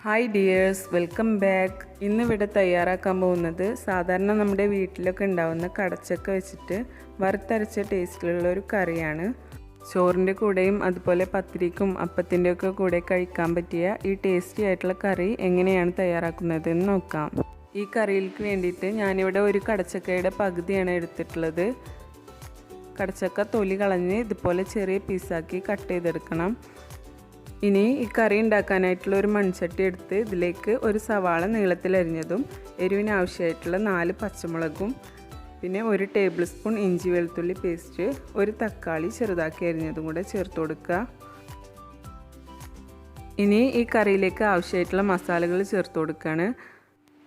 Hi dears, welcome back. ഇന്നിവിടെ തയ്യാറാക്കാൻ പോകുന്നത് സാധാരണ നമ്മുടെ വീട്ടിലൊക്കെ ഉണ്ടാവുന്ന കടച്ചക്ക വെച്ചിട്ട് വറുത്തരച്ച ടേസ്റ്റിലുള്ള ഒരു കറിയാണ്. ചോറിൻ്റെ കൂടെയും അതുപോലെ പത്തിരിക്കും അപ്പത്തിൻ്റെയൊക്കെ കൂടെ കഴിക്കാൻ പറ്റിയ ഈ ടേസ്റ്റി ആയിട്ടുള്ള കറി എങ്ങനെയാണ് തയ്യാറാക്കുന്നതെന്ന് നോക്കാം. ഈ കറിയിലേക്ക് വേണ്ടിയിട്ട് ഞാനിവിടെ ഒരു കടച്ചക്കയുടെ പകുതിയാണ് എടുത്തിട്ടുള്ളത്. കടച്ചക്ക തൊലി കളഞ്ഞ് ഇതുപോലെ ചെറിയ പീസാക്കി കട്ട് ചെയ്തെടുക്കണം. ഇനി ഈ കറി ഉണ്ടാക്കാനായിട്ടുള്ള ഒരു മൺചട്ടി എടുത്ത് ഇതിലേക്ക് ഒരു സവാള നീളത്തിലരിഞ്ഞതും എരിവിന് ആവശ്യമായിട്ടുള്ള 4 പച്ചമുളകും പിന്നെ 1 ടേബിൾ സ്പൂൺ ഇഞ്ചി വെളുത്തുള്ളി പേസ്റ്റ്, ഒരു തക്കാളി ചെറുതാക്കി അരിഞ്ഞതും കൂടെ ചേർത്ത് കൊടുക്കുക. ഇനി ഈ കറിയിലേക്ക് ആവശ്യമായിട്ടുള്ള മസാലകൾ ചേർത്ത് കൊടുക്കുകയാണ്.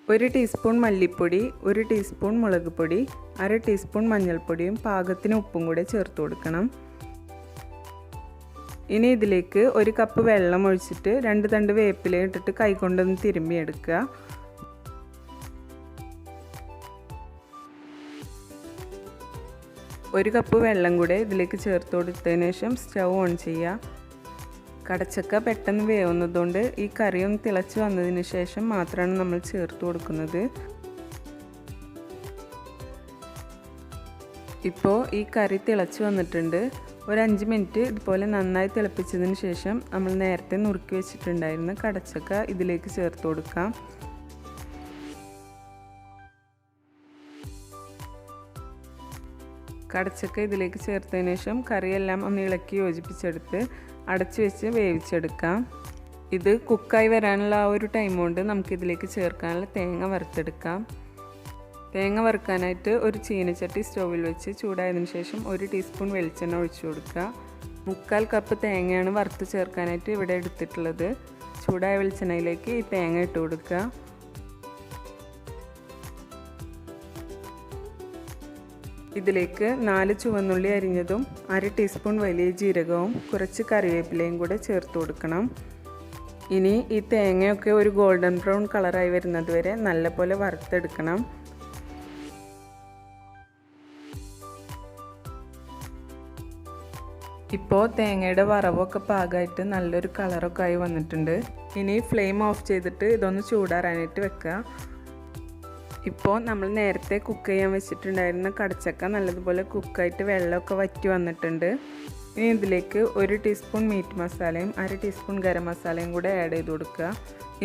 1 ടീസ്പൂൺ മല്ലിപ്പൊടി, 1 ടീസ്പൂൺ മുളക് പൊടി, 1/2 ടീസ്പൂൺ മഞ്ഞൾപ്പൊടിയും പാകത്തിന് ഉപ്പും കൂടെ ചേർത്ത് കൊടുക്കണം. ഇനി ഇതിലേക്ക് 1 കപ്പ് വെള്ളം ഒഴിച്ചിട്ട് 2 തണ്ട് വേപ്പില ഇട്ടിട്ട് കൈകൊണ്ടൊന്ന് തിരുമ്മിയെടുക്കുക. ഒരു കപ്പ് വെള്ളം കൂടെ ഇതിലേക്ക് ചേർത്ത് കൊടുത്തതിന് ശേഷം സ്റ്റൗ ഓൺ ചെയ്യുക. കടച്ചക്ക പെട്ടെന്ന് വേവുന്നതുകൊണ്ട് ഈ കറി ഒന്ന് തിളച്ച് വന്നതിന് ശേഷം മാത്രമാണ് നമ്മൾ ചേർത്ത് കൊടുക്കുന്നത്. ഇപ്പോൾ ഈ കറി തിളച്ച് വന്നിട്ടുണ്ട്. ഒരു 5 മിനിറ്റ് ഇതുപോലെ നന്നായി തിളപ്പിച്ചതിന് ശേഷം നമ്മൾ നേരത്തെ നുറുക്കി വെച്ചിട്ടുണ്ടായിരുന്ന കടച്ചക്ക ഇതിലേക്ക് ചേർത്ത് കൊടുക്കാം. കടച്ചക്ക ഇതിലേക്ക് ചേർത്തതിന് ശേഷം കറിയെല്ലാം ഒന്ന് ഇളക്കി യോജിപ്പിച്ചെടുത്ത് അടച്ചു വെച്ച് വേവിച്ചെടുക്കാം. ഇത് കുക്കായി വരാനുള്ള ആ ഒരു ടൈം കൊണ്ട് നമുക്കിതിലേക്ക് ചേർക്കാനുള്ള തേങ്ങ വറുത്തെടുക്കാം. തേങ്ങ വറുക്കാനായിട്ട് ഒരു ചീനച്ചട്ടി സ്റ്റൗവിൽ വെച്ച് ചൂടായതിനു ശേഷം 1 ടീസ്പൂൺ വെളിച്ചെണ്ണ ഒഴിച്ചു കൊടുക്കുക. 1/4 കപ്പ് തേങ്ങയാണ് വറുത്ത് ചേർക്കാനായിട്ട് ഇവിടെ എടുത്തിട്ടുള്ളത്. ചൂടായ വെളിച്ചെണ്ണയിലേക്ക് ഈ തേങ്ങ ഇട്ട് കൊടുക്കുക. ഇതിലേക്ക് 4 ചുവന്നുള്ളി അരിഞ്ഞതും 1/2 ടീസ്പൂൺ വലിയ ജീരകവും കുറച്ച് കറിവേപ്പിലയും കൂടെ ചേർത്ത് കൊടുക്കണം. ഇനി ഈ തേങ്ങയൊക്കെ ഒരു ഗോൾഡൻ ബ്രൗൺ കളറായി വരുന്നത് വരെ നല്ലപോലെ വറുത്തെടുക്കണം. ഇപ്പോൾ തേങ്ങയുടെ വറവൊക്കെ പാകമായിട്ട് നല്ലൊരു കളറൊക്കെ ആയി വന്നിട്ടുണ്ട്. ഇനി ഫ്ലെയിം ഓഫ് ചെയ്തിട്ട് ഇതൊന്ന് ചൂടാറാനായിട്ട് വെക്കുക. ഇപ്പോൾ നമ്മൾ നേരത്തെ കുക്ക് ചെയ്യാൻ വെച്ചിട്ടുണ്ടായിരുന്ന കടച്ചക്ക നല്ലതുപോലെ കുക്കായിട്ട് വെള്ളമൊക്കെ വറ്റി വന്നിട്ടുണ്ട്. ഇനി ഇതിലേക്ക് 1 ടീസ്പൂൺ മീറ്റ് മസാലയും 1/2 ടീസ്പൂൺ ഗരം മസാലയും കൂടെ ആഡ് ചെയ്ത് കൊടുക്കുക.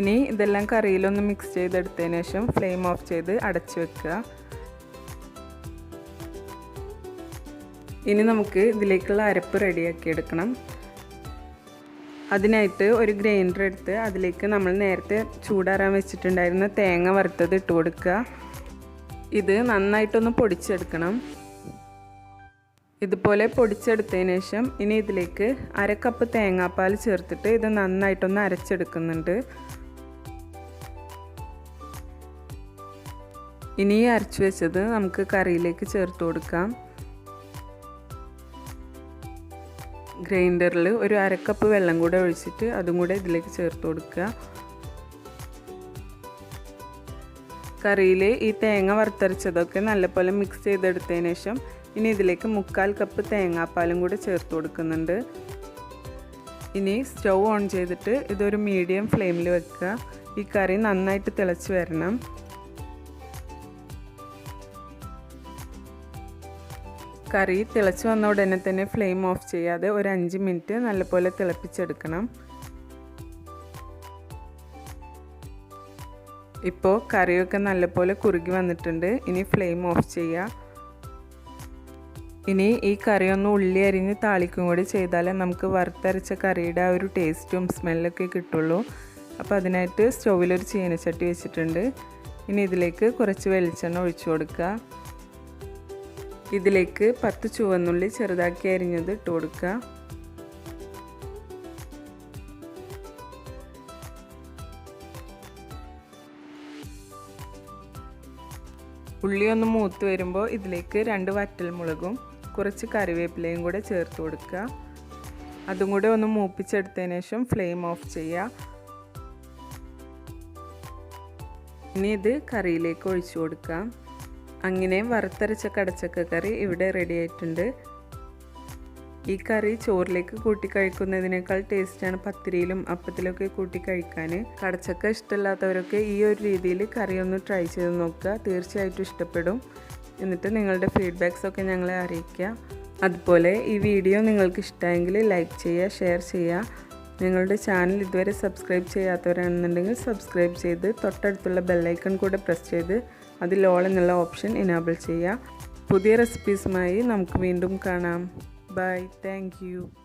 ഇനി ഇതെല്ലാം കറിയിലൊന്ന് മിക്സ് ചെയ്തെടുത്തതിന് ശേഷം ഫ്ലെയിം ഓഫ് ചെയ്ത് അടച്ചു വെക്കുക. ഇനി നമുക്ക് ഇതിലേക്കുള്ള അരപ്പ് റെഡിയാക്കി എടുക്കണം. അതിനായിട്ട് ഒരു ഗ്രൈൻഡർ എടുത്ത് അതിലേക്ക് നമ്മൾ നേരത്തെ ചൂടാറാൻ വെച്ചിട്ടുണ്ടായിരുന്ന തേങ്ങ വറുത്തത് ഇട്ട് കൊടുക്കുക. ഇത് നന്നായിട്ടൊന്ന് പൊടിച്ചെടുക്കണം. ഇതുപോലെ പൊടിച്ചെടുത്തതിന് ശേഷം ഇനി ഇതിലേക്ക് 1/2 കപ്പ് തേങ്ങാപ്പാൽ ചേർത്തിട്ട് ഇത് നന്നായിട്ടൊന്ന് അരച്ചെടുക്കുന്നുണ്ട്. ഇനി അരച്ചു വെച്ചത് നമുക്ക് കറിയിലേക്ക് ചേർത്ത് കൊടുക്കാം. ഗ്രൈൻഡറിൽ ഒരു 1/2 കപ്പ് വെള്ളം കൂടെ ഒഴിച്ചിട്ട് അതും കൂടെ ഇതിലേക്ക് ചേർത്ത് കൊടുക്കുക. കറിയിൽ ഈ തേങ്ങ വറുത്തരച്ചതൊക്കെ നല്ലപോലെ മിക്സ് ചെയ്തെടുത്തതിന് ശേഷം ഇനി ഇതിലേക്ക് 1/4 കപ്പ് തേങ്ങാപ്പാലും കൂടെ ചേർത്ത് കൊടുക്കുന്നുണ്ട്. ഇനി സ്റ്റൗ ഓൺ ചെയ്തിട്ട് ഇതൊരു മീഡിയം ഫ്ലെയിമിൽ വെക്കുക. ഈ കറി നന്നായിട്ട് തിളച്ച് വരണം. കറി തിളച്ച് വന്ന ഉടനെ തന്നെ ഫ്ലെയിം ഓഫ് ചെയ്യാതെ ഒരു 5 മിനിറ്റ് നല്ലപോലെ തിളപ്പിച്ചെടുക്കണം. ഇപ്പോൾ കറിയൊക്കെ നല്ലപോലെ കുറുകി വന്നിട്ടുണ്ട്. ഇനി ഫ്ലെയിം ഓഫ് ചെയ്യുക. ഇനി ഈ കറി ഒന്ന് ഉള്ളി അരിഞ്ഞ് താളിക്കും കൂടി ചെയ്താലേ നമുക്ക് വറുത്തരച്ച കറിയുടെ ആ ഒരു ടേസ്റ്റും സ്മെല്ലൊക്കെ കിട്ടുള്ളൂ. അപ്പോൾ അതിനായിട്ട് സ്റ്റൗവിലൊരു ചീനച്ചട്ടി വെച്ചിട്ടുണ്ട്. ഇനി ഇതിലേക്ക് കുറച്ച് വെളിച്ചെണ്ണ ഒഴിച്ചു കൊടുക്കുക. ഇതിലേക്ക് 10 ചുവന്നുള്ളി ചെറുതാക്കി അരിഞ്ഞത് ഇട്ട് കൊടുക്കുക. ഉള്ളി ഒന്ന് മൂത്ത് വരുമ്പോൾ ഇതിലേക്ക് 2 വറ്റൽമുളകും കുറച്ച് കറിവേപ്പിലയും കൂടെ ചേർത്ത് കൊടുക്കുക. അതും കൂടെ ഒന്ന് മൂപ്പിച്ചെടുത്തതിന് ശേഷം ഫ്ലെയിം ഓഫ് ചെയ്യുക. ഇനി ഇത് കറിയിലേക്ക് ഒഴിച്ചു കൊടുക്കാം. അങ്ങനെ വറുത്തരച്ച കടച്ചക്ക കറി ഇവിടെ റെഡി ആയിട്ടുണ്ട്. ഈ കറി ചോറിലേക്ക് കൂട്ടി കഴിക്കുന്നതിനേക്കാൾ ടേസ്റ്റാണ് പത്തിരിയിലും അപ്പത്തിലൊക്കെ കൂട്ടി കഴിക്കാൻ. കടച്ചക്ക ഇഷ്ടമില്ലാത്തവരൊക്കെ ഈ ഒരു രീതിയിൽ കറി ഒന്ന് ട്രൈ ചെയ്ത് നോക്കുക. തീർച്ചയായിട്ടും ഇഷ്ടപ്പെടും. എന്നിട്ട് നിങ്ങളുടെ ഫീഡ്ബാക്സ് ഒക്കെ ഞങ്ങളെ അറിയിക്കുക. അതുപോലെ ഈ വീഡിയോ നിങ്ങൾക്ക് ഇഷ്ടമായെങ്കിൽ ലൈക്ക് ചെയ്യുക, ഷെയർ ചെയ്യുക. ഞങ്ങളുടെ ചാനൽ ഇതുവരെ സബ്സ്ക്രൈബ് ചെയ്യാത്തവരാണെന്നുണ്ടെങ്കിൽ സബ്സ്ക്രൈബ് ചെയ്ത് തൊട്ടടുത്തുള്ള ബെല്ലൈക്കൺ കൂടെ പ്രസ് ചെയ്ത് അതിൽ ഓൾ എന്നുള്ള ഓപ്ഷൻ എനേബിൾ ചെയ്യുക. പുതിയ റെസിപ്പീസുമായി നമുക്ക് വീണ്ടും കാണാം. Bye. Thank you.